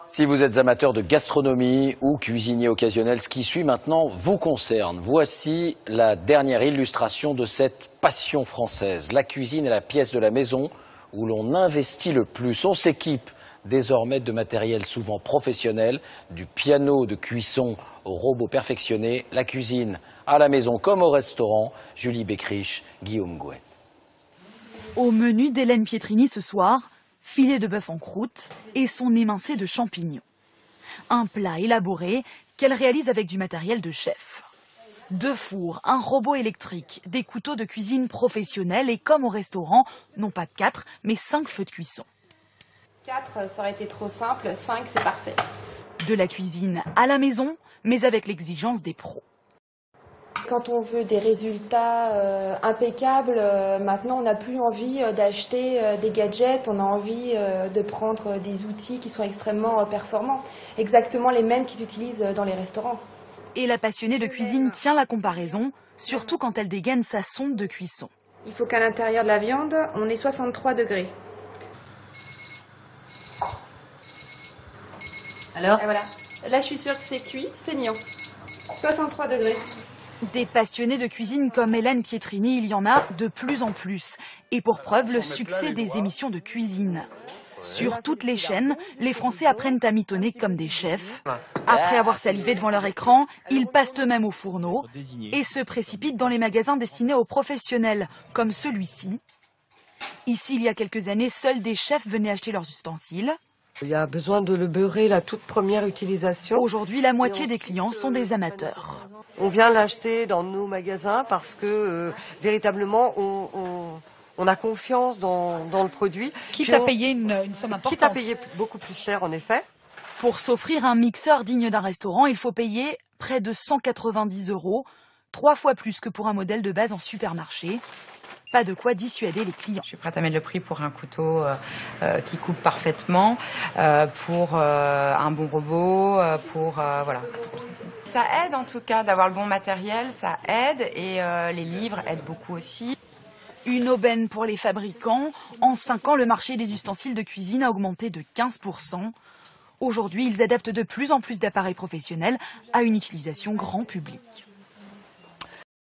Si vous êtes amateur de gastronomie ou cuisinier occasionnel, ce qui suit maintenant vous concerne. Voici la dernière illustration de cette passion française. La cuisine est la pièce de la maison où l'on investit le plus. On s'équipe désormais de matériel souvent professionnel, du piano de cuisson au robot perfectionné, la cuisine à la maison comme au restaurant. Julie Beckrich, Guillaume Gouet. Au menu d'Hélène Pietrini ce soir, filet de bœuf en croûte et son émincé de champignons. Un plat élaboré qu'elle réalise avec du matériel de chef. 2 fours, un robot électrique, des couteaux de cuisine professionnels et comme au restaurant, non pas 4 mais 5 feux de cuisson. 4, ça aurait été trop simple, 5, c'est parfait. De la cuisine à la maison, mais avec l'exigence des pros. Quand on veut des résultats impeccables, maintenant on n'a plus envie d'acheter des gadgets, on a envie de prendre des outils qui sont extrêmement performants, exactement les mêmes qu'ils utilisent dans les restaurants. Et la passionnée de cuisine tient la comparaison, surtout quand elle dégaine sa sonde de cuisson. Il faut qu'à l'intérieur de la viande, on ait 63 degrés. Alors ? Et voilà. Là je suis sûre que c'est cuit, c'est mignon. 63 degrés. Des passionnés de cuisine comme Hélène Pietrini, il y en a de plus en plus. Et pour preuve, le succès des émissions de cuisine. Sur toutes les chaînes, les Français apprennent à mitonner comme des chefs. Après avoir salivé devant leur écran, ils passent eux-mêmes au fourneau et se précipitent dans les magasins destinés aux professionnels, comme celui-ci. Ici, il y a quelques années, seuls des chefs venaient acheter leurs ustensiles. Il y a besoin de le beurrer la toute première utilisation. Aujourd'hui, la moitié des clients sont des amateurs. On vient l'acheter dans nos magasins parce que véritablement on a confiance dans le produit. Quitte à payer une somme importante. Quitte à payer beaucoup plus cher en effet. Pour s'offrir un mixeur digne d'un restaurant, il faut payer près de 190 €, 3 fois plus que pour un modèle de base en supermarché. Pas de quoi dissuader les clients. Je suis prête à mettre le prix pour un couteau qui coupe parfaitement, pour un bon robot, voilà. Ça aide en tout cas d'avoir le bon matériel, ça aide et les livres aident beaucoup aussi. Une aubaine pour les fabricants. En 5 ans, le marché des ustensiles de cuisine a augmenté de 15%. Aujourd'hui, ils adaptent de plus en plus d'appareils professionnels à une utilisation grand public.